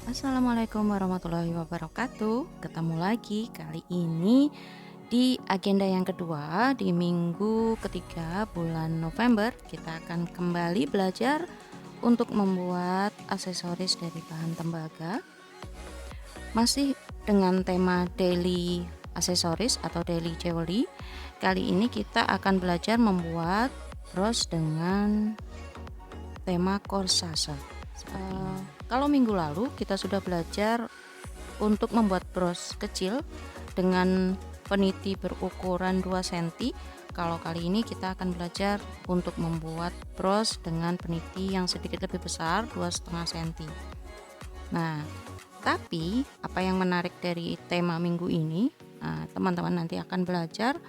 Assalamualaikum warahmatullahi wabarakatuh. Ketemu lagi kali ini di agenda yang kedua di minggu ketiga bulan November. Kita akan kembali belajar untuk membuat aksesoris dari bahan tembaga. Masih dengan tema daily aksesoris atau daily jewelry. Kali ini kita akan belajar membuat bros dengan tema corsage. Kalau minggu lalu kita sudah belajar untuk membuat bros kecil dengan peniti berukuran 2 cm. Kalau kali ini kita akan belajar untuk membuat bros dengan peniti yang sedikit lebih besar, 2,5 cm. Nah, tapi apa yang menarik dari tema minggu ini, teman-teman nanti akan belajar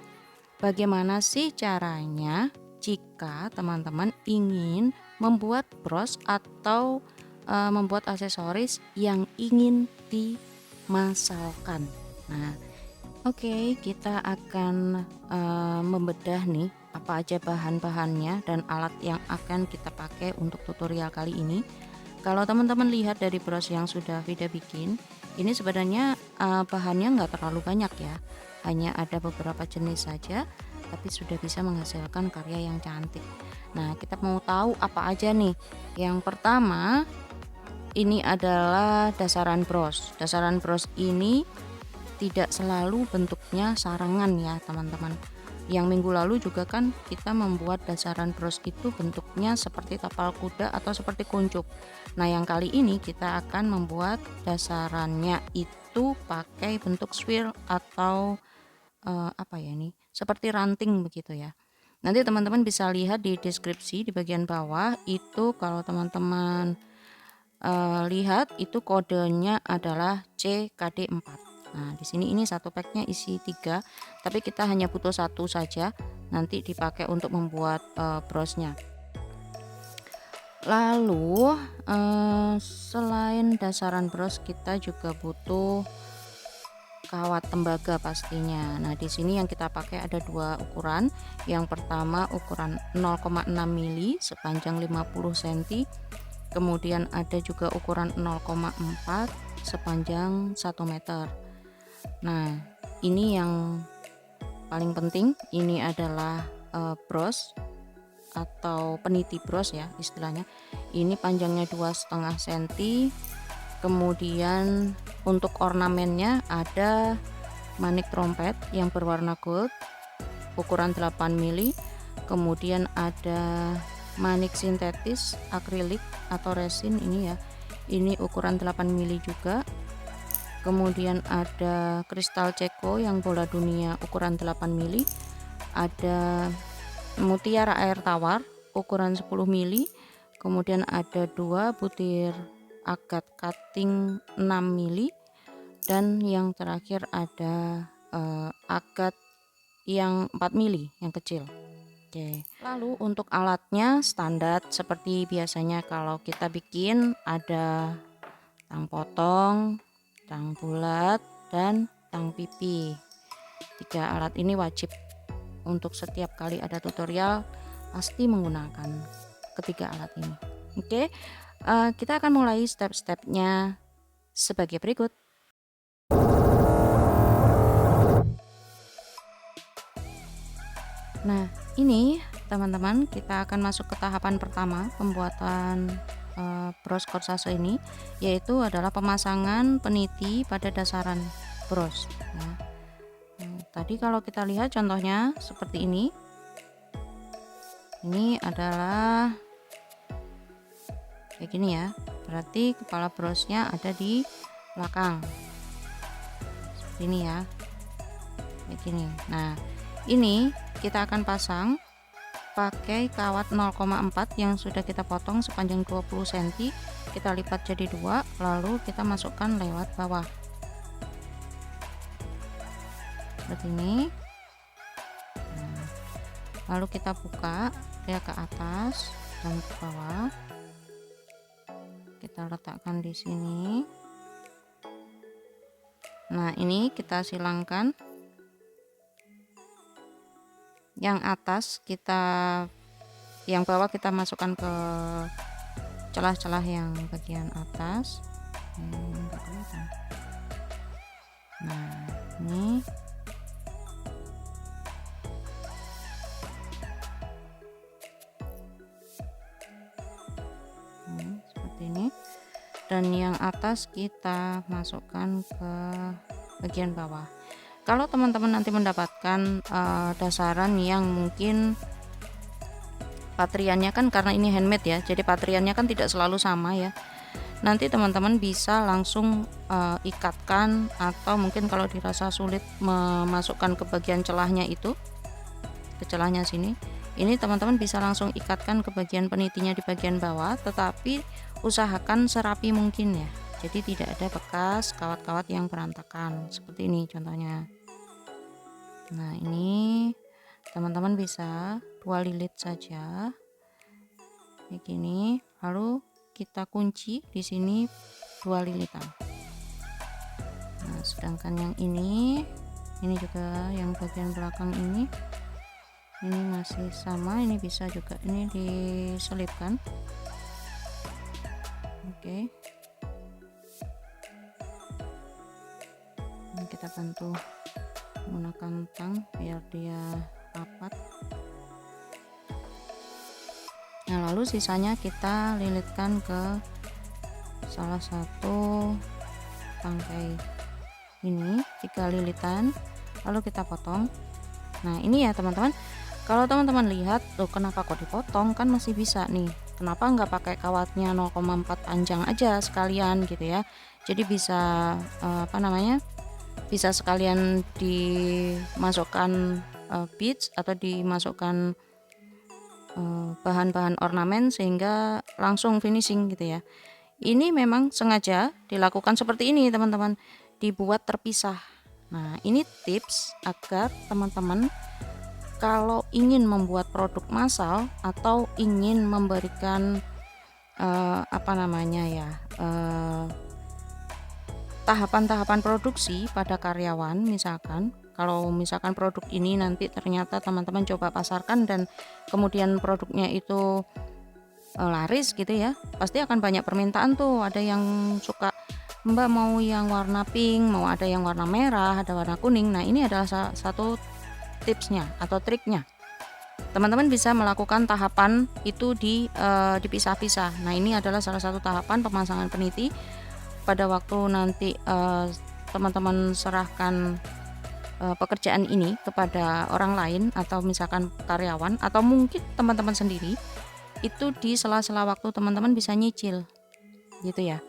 bagaimana sih caranya jika teman-teman ingin membuat bros atau membuat aksesoris yang ingin dimasalkan. Nah, oke, kita akan membedah nih apa aja bahan-bahannya dan alat yang akan kita pakai untuk tutorial kali ini. Kalau teman-teman lihat dari bros yang sudah Vida bikin, ini sebenarnya bahannya nggak terlalu banyak ya, hanya ada beberapa jenis saja, tapi sudah bisa menghasilkan karya yang cantik. Nah, kita mau tahu apa aja nih. Yang pertama, ini adalah dasaran bros. Dasaran bros ini tidak selalu bentuknya sarangan ya teman-teman. Yang minggu lalu juga kan kita membuat dasaran bros itu bentuknya seperti tapal kuda atau seperti kuncup. Nah, yang kali ini kita akan membuat dasarannya itu pakai bentuk swirl atau apa ya ini, seperti ranting begitu ya. Nanti teman-teman bisa lihat di deskripsi di bagian bawah itu. Kalau teman-teman lihat itu kodenya adalah CKD4. Nah, di sini ini satu packnya isi 3, tapi kita hanya butuh satu saja nanti dipakai untuk membuat brosnya. Lalu selain dasaran bros kita juga butuh kawat tembaga pastinya. Nah, di sini yang kita pakai ada dua ukuran. Yang pertama ukuran 0,6 mili sepanjang 50 cm. Kemudian ada juga ukuran 0,4 sepanjang 1 meter. Nah, ini yang paling penting, ini adalah bros atau peniti bros ya istilahnya. Ini panjangnya 2,5 cm. Kemudian untuk ornamennya ada manik trompet yang berwarna gold ukuran 8 mili. Kemudian ada manik sintetis akrilik atau resin ini ya, ini ukuran 8 mili juga. Kemudian ada kristal ceko yang bola dunia ukuran 8 mili. Ada mutiara air tawar ukuran 10 mili. Kemudian ada 2 butir agat cutting 6 mili. Dan yang terakhir ada agat yang 4 mili yang kecil. Oke. Lalu untuk alatnya standar seperti biasanya kalau kita bikin, ada tang potong, tang bulat, dan tang pipi. 3 alat ini wajib untuk setiap kali ada tutorial pasti menggunakan ketiga alat ini. Oke, kita akan mulai step-stepnya sebagai berikut. Nah, ini teman-teman, kita akan masuk ke tahapan pertama pembuatan bros corsage ini, yaitu adalah pemasangan peniti pada dasaran bros ya. Tadi kalau kita lihat contohnya seperti ini adalah kayak gini ya, berarti kepala brosnya ada di belakang seperti ini ya, kayak gini. Nah, ini kita akan pasang pakai kawat 0,4 yang sudah kita potong sepanjang 20 cm. Kita lipat jadi 2, lalu kita masukkan lewat bawah seperti ini. Nah, lalu kita buka dia ke atas dan ke bawah, kita letakkan di sini. Nah, ini kita silangkan. Yang atas kita, yang bawah kita masukkan ke celah-celah yang bagian atas. nggak kelihatan. Nah ini seperti ini, dan yang atas kita masukkan ke bagian bawah. Kalau teman-teman nanti mendapatkan dasaran yang mungkin patriannya kan, karena ini handmade ya, jadi patriannya kan tidak selalu sama ya, nanti teman-teman bisa langsung ikatkan, atau mungkin kalau dirasa sulit memasukkan ke bagian celahnya itu, ke celahnya sini, ini teman-teman bisa langsung ikatkan ke bagian penitinya di bagian bawah, tetapi usahakan serapi mungkin ya, jadi tidak ada bekas kawat-kawat yang berantakan seperti ini contohnya. Nah ini teman-teman bisa 2 lilit saja kayak gini, lalu kita kunci di sini 2 lilitan. Nah sedangkan yang ini juga yang bagian belakang ini masih sama, ini bisa juga ini diselipkan. Oke, ini kita bantu menggunakan tang biar dia rapat. Nah lalu sisanya kita lilitkan ke salah satu tangkai ini, 3 lilitan, lalu kita potong. Nah ini ya teman-teman, kalau teman-teman lihat loh, kenapa kok dipotong, kan masih bisa nih, kenapa nggak pakai kawatnya 0,4 panjang aja sekalian gitu ya, jadi bisa bisa sekalian dimasukkan beads atau dimasukkan bahan-bahan ornamen sehingga langsung finishing gitu ya. Ini memang sengaja dilakukan seperti ini teman-teman, dibuat terpisah. Nah ini tips agar teman-teman kalau ingin membuat produk massal atau ingin memberikan tahapan-tahapan produksi pada karyawan, misalkan kalau misalkan produk ini nanti ternyata teman-teman coba pasarkan dan kemudian produknya itu laris gitu ya, pasti akan banyak permintaan tuh, ada yang suka Mbak mau yang warna pink, mau ada yang warna merah, ada warna kuning. Nah ini adalah satu tipsnya atau triknya, teman-teman bisa melakukan tahapan itu dipisah-pisah. Nah ini adalah salah satu tahapan pemasangan peniti. Pada waktu nanti teman-teman serahkan pekerjaan ini kepada orang lain atau misalkan karyawan atau mungkin teman-teman sendiri, itu di sela-sela waktu teman-teman bisa nyicil gitu ya,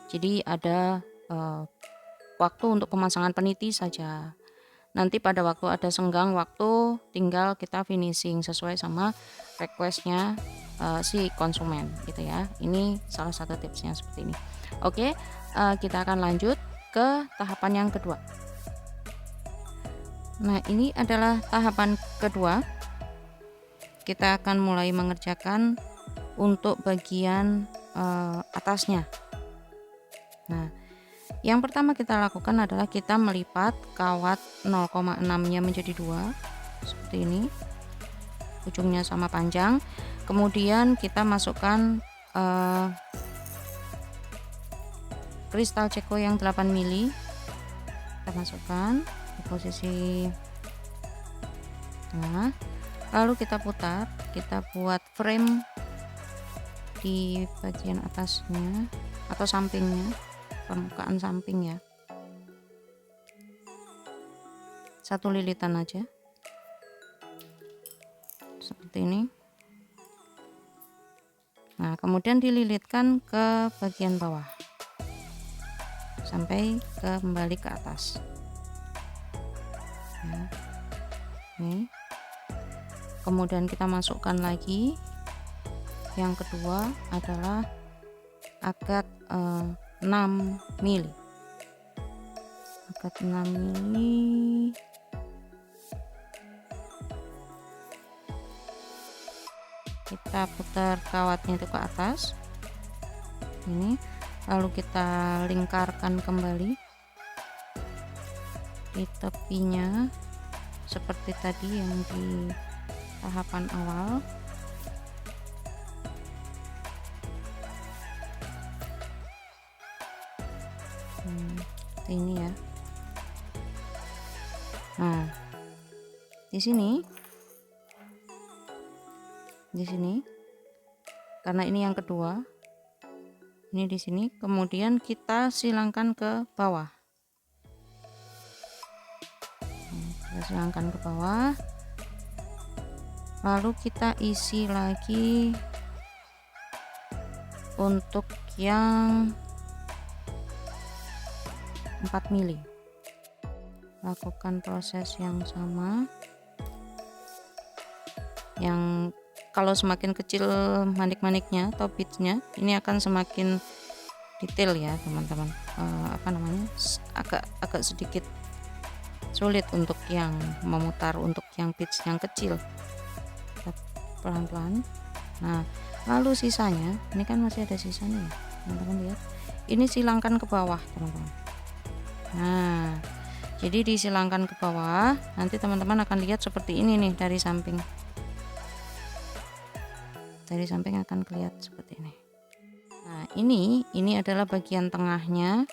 jadi ada waktu untuk pemasangan peniti saja. Nanti pada waktu ada senggang waktu, tinggal kita finishing sesuai sama requestnya si konsumen gitu ya. Ini salah satu tipsnya seperti ini. Oke, kita akan lanjut ke tahapan yang kedua. Nah ini adalah tahapan kedua, kita akan mulai mengerjakan untuk bagian atasnya. Nah yang pertama kita lakukan adalah kita melipat kawat 0,6 nya menjadi 2 seperti ini, ujungnya sama panjang, kemudian kita masukkan kristal ceko yang 8 mili, kita masukkan di posisi tengah, lalu kita putar, kita buat frame di bagian atasnya atau sampingnya, permukaan samping ya, 1 lilitan aja seperti ini. Nah kemudian dililitkan ke bagian bawah sampai kembali ke atas ya. Nih. Kemudian kita masukkan lagi yang kedua adalah agat 6 mili, agat 6 mili, kita putar kawatnya itu ke atas ini, lalu kita lingkarkan kembali di tepinya seperti tadi yang di tahapan awal. Seperti ini ya. Nah, di sini karena ini yang kedua, ini di sini, kemudian kita silangkan ke bawah. Kita silangkan ke bawah, lalu kita isi lagi untuk yang 4 mili. Lakukan proses yang sama. Yang kalau semakin kecil manik-maniknya atau beadsnya, ini akan semakin detail ya teman-teman. Agak sedikit sulit untuk yang memutar untuk yang beads yang kecil. Pelan-pelan. Nah, lalu sisanya, ini kan masih ada sisanya ya teman-teman, lihat. Ini silangkan ke bawah teman-teman. Nah, jadi disilangkan ke bawah, nanti teman-teman akan lihat seperti ini nih dari samping. Dari samping akan kelihatan seperti ini. Nah, ini adalah bagian tengahnya.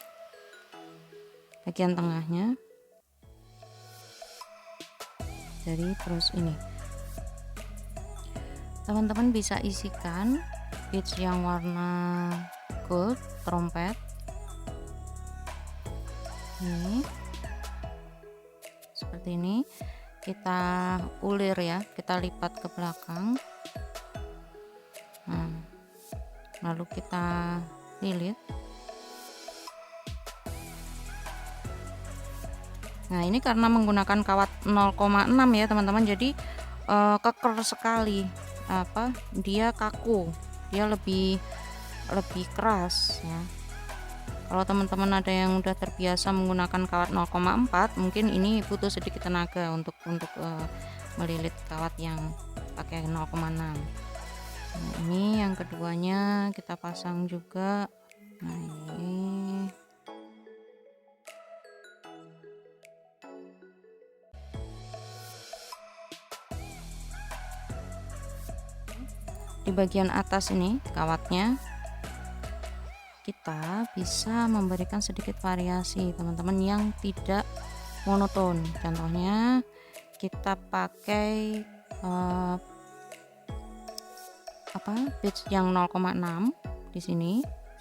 Bagian tengahnya dari terus ini. Teman-teman bisa isikan beads yang warna gold trompet. Ini seperti ini, kita ulir ya, kita lipat ke belakang. Nah, lalu kita lilit. Nah, ini karena menggunakan kawat 0,6 ya teman-teman, jadi keker sekali, dia kaku, dia lebih keras ya. Kalau teman-teman ada yang udah terbiasa menggunakan kawat 0,4, mungkin ini butuh sedikit tenaga untuk melilit kawat yang pakai 0,6. Nah, ini yang keduanya kita pasang juga. Nah, ini di bagian atas ini kawatnya kita bisa memberikan sedikit variasi teman-teman yang tidak monoton. Contohnya kita pakai beads yang 0,6 di sini,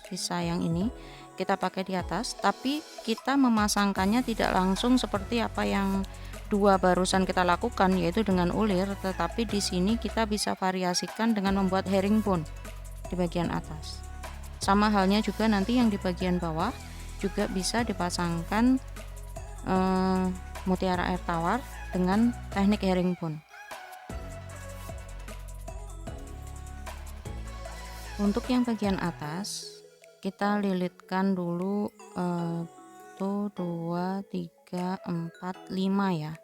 sisa yang ini kita pakai di atas, tapi kita memasangkannya tidak langsung seperti apa yang dua barusan kita lakukan, yaitu dengan ulir, tetapi di sini kita bisa variasikan dengan membuat herringbone di bagian atas. Sama halnya juga nanti yang di bagian bawah juga bisa dipasangkan mutiara air tawar dengan teknik herringbone. Untuk yang bagian atas kita lilitkan dulu 2, 3, 4, 5 ya,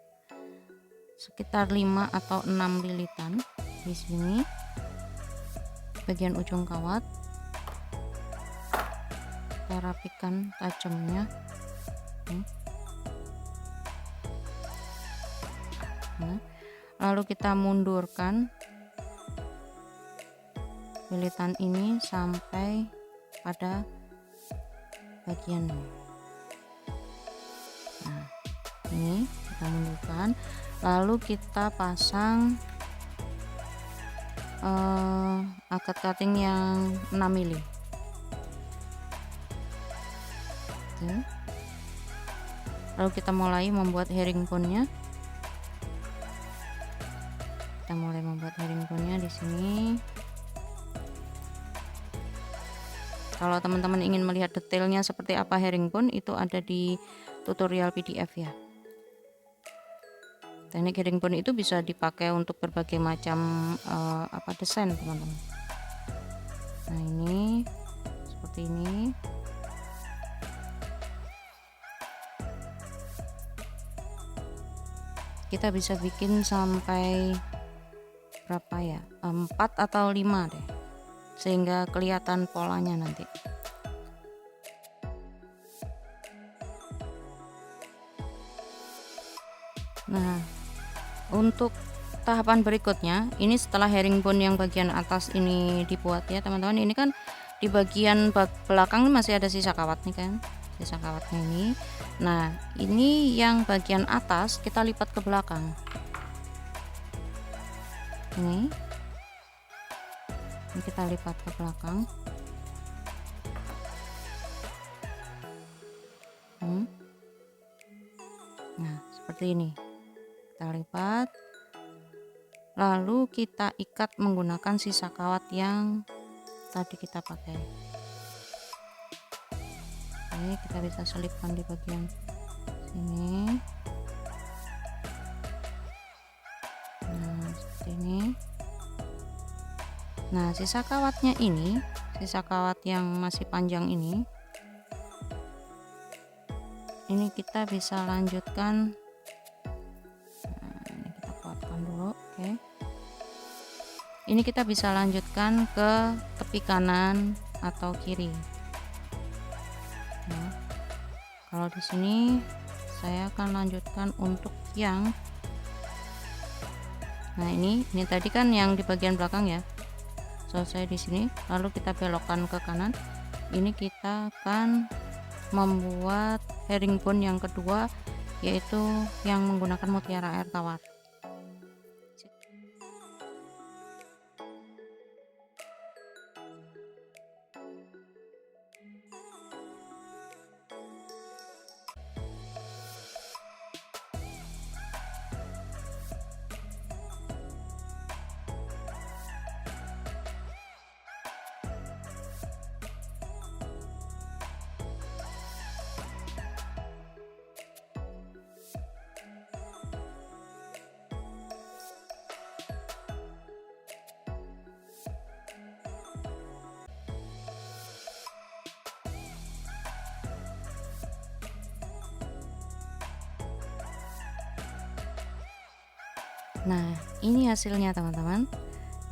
sekitar 5 atau 6 lilitan di sini bagian ujung kawat. Kita rapikan tajamnya. Nah, lalu kita mundurkan lilitan ini sampai pada bagian ini. Nah, ini kita mundurkan, lalu kita pasang akad cutting yang 6 mili. Lalu kita mulai membuat herringbone-nya. Kita mulai membuat herringbone-nya di sini. Kalau teman-teman ingin melihat detailnya seperti apa herringbone, itu ada di tutorial PDF ya. Teknik herringbone itu bisa dipakai untuk berbagai macam desain teman-teman. Nah, ini seperti ini. Kita bisa bikin sampai berapa ya, 4 atau 5 deh, sehingga kelihatan polanya nanti. Nah, untuk tahapan berikutnya, ini setelah herringbone yang bagian atas ini dibuat ya teman-teman, ini kan di bagian belakang masih ada sisa kawat nih kan. sisa kawatnya ini. Nah, ini yang bagian atas kita lipat ke belakang. Ini kita lipat ke belakang. Nah, seperti ini. Kita lipat. Lalu kita ikat menggunakan sisa kawat yang tadi kita pakai. Oke, kita bisa selipkan di bagian sini. Nah, seperti ini. Nah, sisa kawatnya ini, sisa kawat yang masih panjang ini kita bisa lanjutkan. Nah, ini kita kuatkan dulu. Oke, ini kita bisa lanjutkan ke tepi kanan atau kiri. Nah, kalau di sini saya akan lanjutkan untuk yang ini tadi kan yang di bagian belakang ya, selesai di sini. Lalu kita belokkan ke kanan. Ini kita akan membuat herringbone yang kedua, yaitu yang menggunakan mutiara air tawar. Nah, ini hasilnya teman-teman.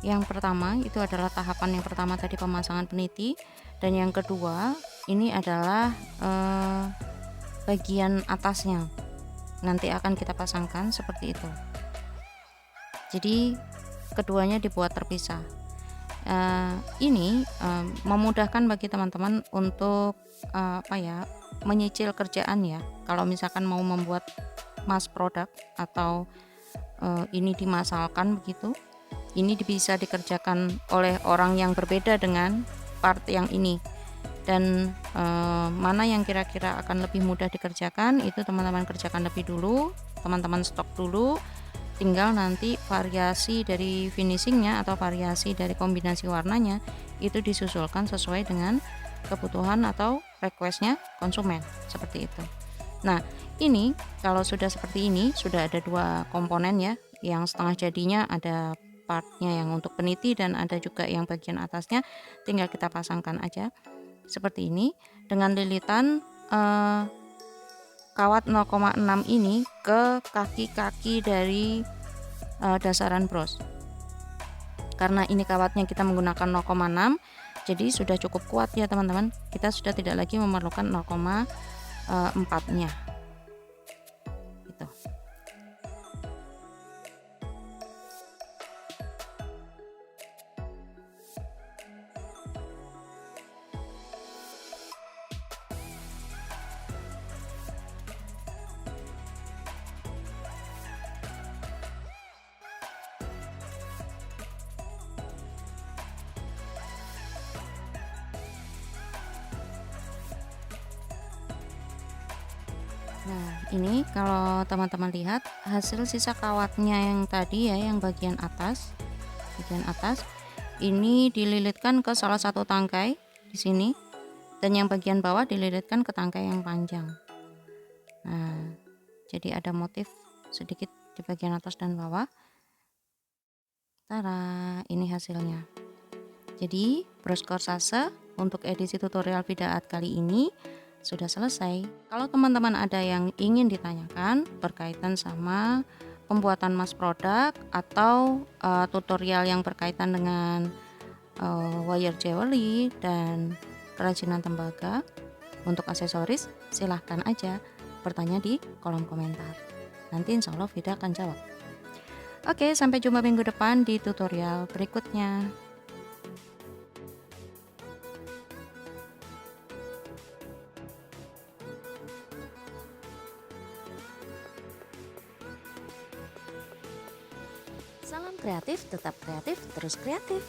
Yang pertama itu adalah tahapan yang pertama tadi, pemasangan peniti, dan yang kedua ini adalah bagian atasnya. Nanti akan kita pasangkan seperti itu. Jadi keduanya dibuat terpisah. Ini memudahkan bagi teman-teman untuk menyicil kerjaan ya. Kalau misalkan mau membuat mass product atau ini dimasalkan begitu, ini bisa dikerjakan oleh orang yang berbeda dengan part yang ini. Dan mana yang kira-kira akan lebih mudah dikerjakan, itu teman-teman kerjakan lebih dulu, teman-teman stok dulu, tinggal nanti variasi dari finishingnya atau variasi dari kombinasi warnanya itu disusulkan sesuai dengan kebutuhan atau requestnya konsumen, seperti itu. Nah, ini kalau sudah seperti ini, sudah ada dua komponen ya, yang setengah jadinya ada partnya yang untuk peniti dan ada juga yang bagian atasnya, tinggal kita pasangkan aja seperti ini dengan lilitan kawat 0,6 ini ke kaki-kaki dari dasaran bros. Karena ini kawatnya kita menggunakan 0,6, jadi sudah cukup kuat ya teman-teman. Kita sudah tidak lagi memerlukan 0,4-nya. Gitu. Nah, ini kalau teman-teman lihat hasil sisa kawatnya yang tadi ya, yang bagian atas ini dililitkan ke salah satu tangkai di sini, dan yang bagian bawah dililitkan ke tangkai yang panjang. Nah, jadi ada motif sedikit di bagian atas dan bawah. Tara, ini hasilnya. Jadi bros korsase untuk edisi tutorial Fidaat kali ini sudah selesai. Kalau teman-teman ada yang ingin ditanyakan berkaitan sama pembuatan mass product atau tutorial yang berkaitan dengan wire jewelry dan kerajinan tembaga untuk aksesoris, silahkan aja bertanya di kolom komentar. Nanti insya Allah Vida akan jawab. Oke, sampai jumpa minggu depan di tutorial berikutnya. Salam kreatif, tetap kreatif, terus kreatif.